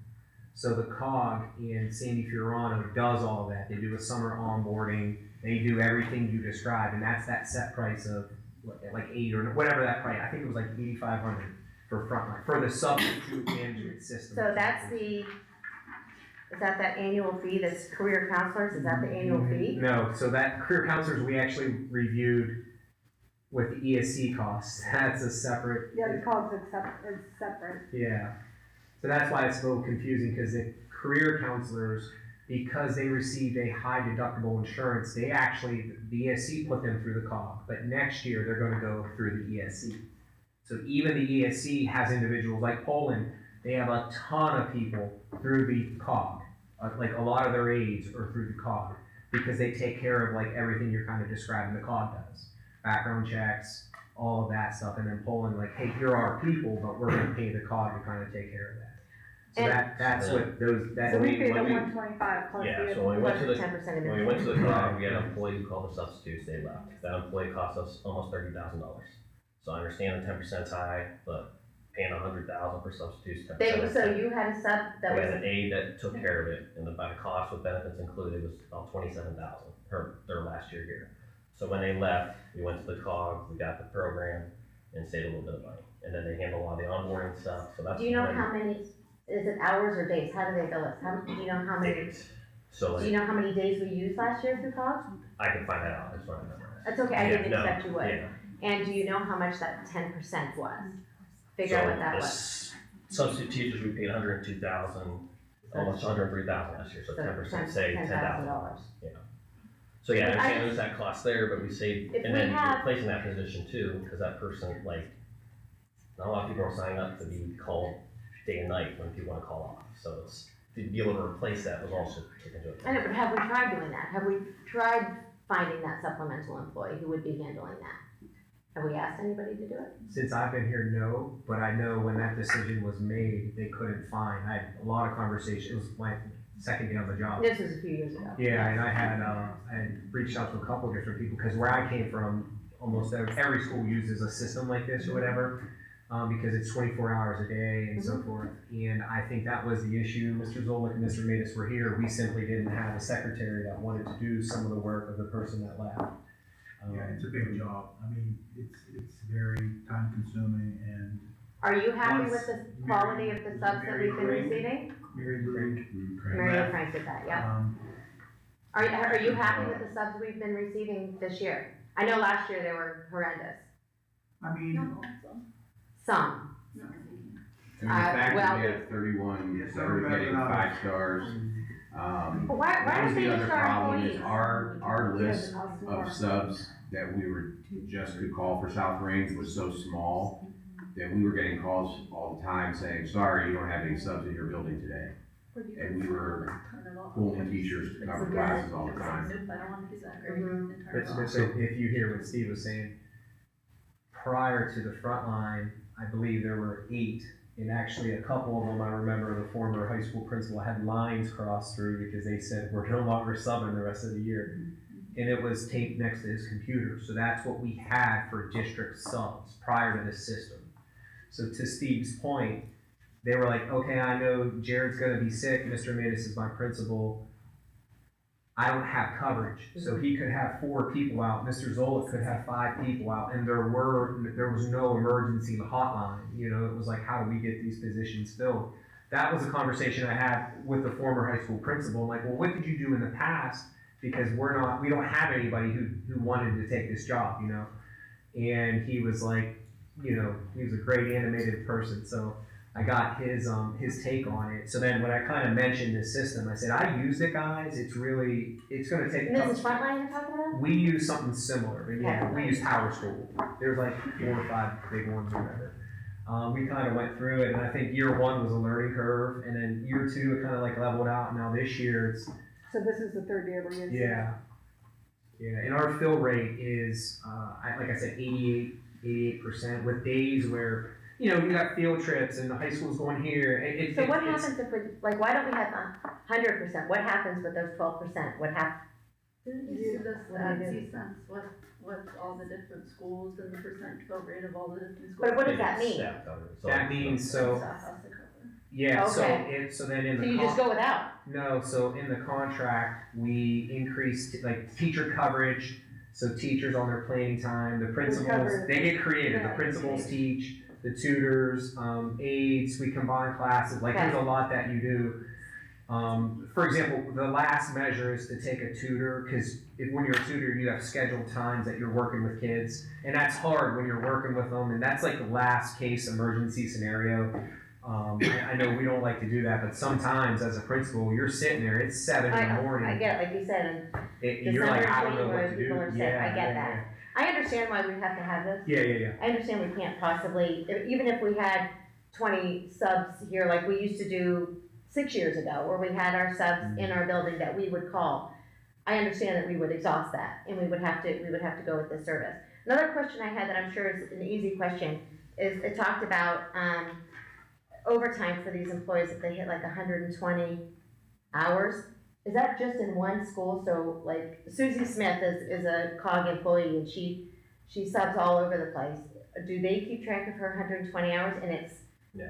So the COG and Sandy Fiorano does all of that. They do a summer onboarding. They do everything you described, and that's that set price of like 8 or whatever that price. I think it was like $8,500 for frontline for the substitute management system. So that's is that annual fee? That's career counselors. Is that the annual fee? No. So that career counselors we actually reviewed with the ESC costs. That's a separate. Yeah, the COGS is separate. Yeah. So that's why it's a little confusing, because the career counselors, because they received a high deductible insurance, the ESC put them through the COG, but next year they're going to go through the ESC. So even the ESC has individuals like Poland, they have a ton of people through the COG. Like a lot of their aides are through the COG because they take care of like everything you're kind of describing the COG does. Background checks, all of that stuff, and then Poland like, hey, here are our people, but we're going to pay the COG to kind of take care of that. So that's what those. So we paid the 125 plus yeah, the. so when we went to the 10% when we went to the COG, we had an employee who called the substitutes. They left. That employee cost us almost $30,000. So I understand the 10% is high, but paying $100,000 for substitutes. 10%. So you had a sub that we was. had an aide that took care of it, and by the cost with benefits included was about $27,000. Their last year here. So when they left, we went to the COG, we got the program, and saved a little bit of money. And then they handle a lot of the onboarding stuff. So that's. Do you know how many? Is it hours or days? How do they bill us? Do you know how many? Days. So do you know how many days we used last year through COG? I can find that out. I just want to remember. That's okay. I didn't expect you would. Yeah. And do you know how much that 10% was? Figure out what that was. Substitute teachers, we paid $102,000, almost $103,000 last year. So 10%, say $10,000. Yeah. So yeah, I understand there's that cost there, but we saved, and then replacing that position too, because that person, like, not a lot of people are signing up to be called day and night when people want to call off. So it's, to be able to replace that was also taken into account. I know, but have we tried doing that? Have we tried finding that supplemental employee who would be handling that? Have we asked anybody to do it? Since I've been here, no, but I know when that decision was made, they couldn't find. I had a lot of conversations. It was my second day on the job. This was a few years ago. Yeah, and I had reached out to a couple of different people, because where I came from, almost every school uses a system like this or whatever, because it's 24 hours a day and so forth. And I think that was the issue. Mr. Zolik and Mr. Matus were here. We simply didn't have a secretary that wanted to do some of the work of the person that left. Yeah, it's a big job. I mean, it's very time consuming and. Are you happy with the quality of the subs that we've been receiving? Mary Frank. Mary Frank did that, yeah. Are you happy with the subs we've been receiving this year? I know last year they were horrendous. I mean, Some. I mean, the fact well, that we have 31 Yes, that are better getting than others. 5 stars. But why That was don't they the use other our problem is employees? our list of subs that we were just could call for South Range was so small that we were getting calls all the time saying, sorry, you don't have any subs in your building today. And we were pulling teachers to cover classes all the time. So if you hear what Steve was saying, prior to the front line, I believe there were 8, and actually a couple of them, I remember the former high school principal had lines crossed through because they said, we're no longer subbing the rest of the year. And it was taped next to his computer, so that's what we had for district subs prior to this system. So to Steve's point, they were like, okay, I know Jared's gonna be sick, Mr. Matus is my principal. I don't have coverage, so he could have 4 people out, Mr. Zola could have 5 people out, and there was no emergency hotline, you know, it was like, how do we get these positions filled? That was a conversation I had with the former high school principal, I'm like, well, what did you do in the past? Because we don't have anybody who wanted to take this job, you know? And he was like, you know, he was a great animated person, so I got his take on it. So then when I kind of mentioned this system, I said, I used it, guys. It's gonna take. And this is Frontline you're talking about? We use something similar, but yeah, Okay. we use Power School. There's like 4 or 5 big ones or whatever. We kind of went through it, and I think year 1 was a learning curve, and then year 2 it kind of like leveled out. And now this year it's So this is the third year we're using. yeah, and our fill rate is like I said, 88% with days where. You know, you got field trips and the high school's going here. So what happens if we, like, why don't we have 100%? What happens with those 12%? What happens? Didn't you see this fancy sense with all the different schools and the percent fill rate of all the different schools? But what does that mean? That means so. Staff has to cover. Yeah. Okay. So then in the. So you just go without? No. So in the contract, we increased like teacher coverage. So teachers on their planning time, the principals, they get creative. The principals teach. The tutors, aides, we combine classes, like there's a lot that you do. For example, the last measure is to take a tutor, because when you're a tutor, you have scheduled times that you're working with kids, and that's hard when you're working with them, and that's like the last case emergency scenario. I know we don't like to do that, but sometimes as a principal, you're sitting there, it's 7 in the morning. I get it, like you said, and You're like, I don't know what to do. people are sick, I get that. I understand why we have to have this. Yeah. I understand we can't possibly, even if we had 20 subs here, like we used to do 6 years ago, where we had our subs in our building that we would call. I understand that we would exhaust that, and we would have to go with this service. Another question I had that I'm sure is an easy question is it talked about overtime for these employees if they hit like 120 hours. Is that just in one school? So like Susie Smith is a COG employee and she subs all over the place. Do they keep track of her 120 hours and it's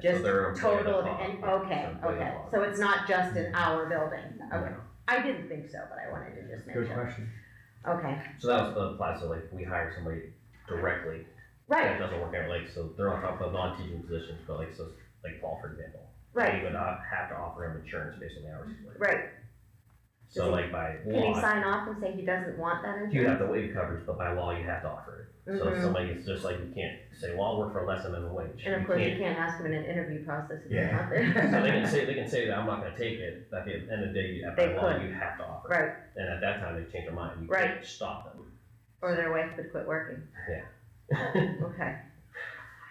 just total of, and okay. So it's not just in our building. Okay. I didn't think so, but I wanted to just mention. Good question. Okay. So that was the apply, so like we hire somebody directly. Right. That doesn't work out, like, so they're on top of non-teaching positions, but like, so like Paul, for example. Right. We would not have to offer him insurance based on the hours he's working. Right. So like by Can law. he sign off and say he doesn't want that insurance? You have to waive coverage, but by law you have to offer it. So if Mhm. somebody, it's just like you can't say, well, I'll work for less than minimum wage. And of course, you can't ask him in an interview process if he's Yeah. not there. So they can say that I'm not gonna take it, but at the end of the day, by They law, could. you have to offer it. Right. And at that time, they change their mind, you Right. can't stop them. Or their wife could quit working. Yeah. Okay.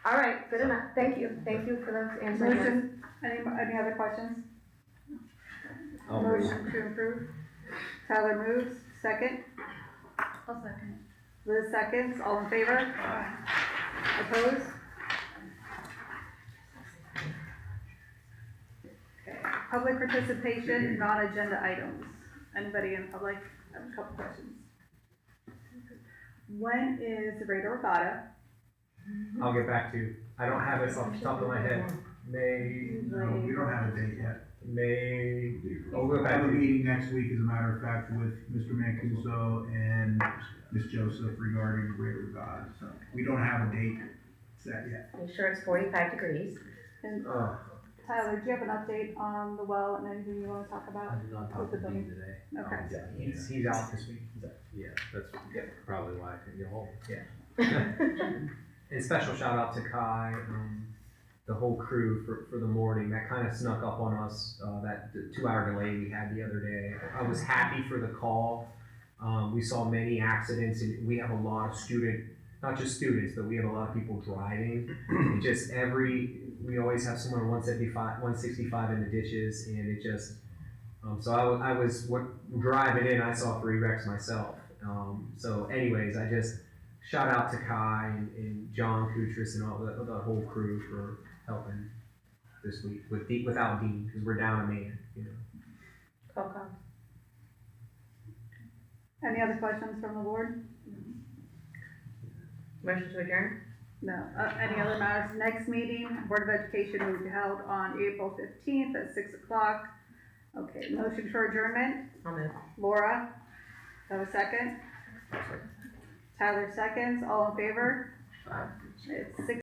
All right, good enough. Thank you for those answers. Motion, any other questions? I'll move. Motion to approve. Tyler moves, second. I'll second Liz seconds, all in favor? Opposed? Okay, public participation, non-agenda items. Anybody in public? I have a couple questions. When is the Radar Regatta? I'll get back to you. I don't have this off the top of my head. May. No, we don't have a date yet. May. I'll go We back have a to you. meeting next week, as a matter of fact, with Mr. Mancuso and Ms. Joseph regarding the Greater God. So we don't have a date set yet. I'm sure it's 45 degrees. And Tyler, do you have an update on the well and anything you wanna talk about? I did not talk to Dean today. Okay. Yeah, he's out this week. Yeah, that's probably why I couldn't get hold of him. And special shout out to Kai, the whole crew for the morning. That kind of snuck up on us, that 2-hour delay we had the other day. I was happy for the call. We saw many accidents, and we have a lot of not just students, but we have a lot of people driving. We always have someone 165 in the ditches, and it just, so I was driving in, I saw 3 wrecks myself. So anyways, I just shout out to Kai and John Kutris and all the whole crew for helping this week without Dean, because we're down a man, you know. Coco. Any other questions from the board? Motion to adjourn? No. Any other matters? Next meeting, Board of Education will be held on April 15th at 6 o'clock. Okay, motion for adjournment? I'll move. Laura, have a second? Tyler seconds, all in favor? It's 6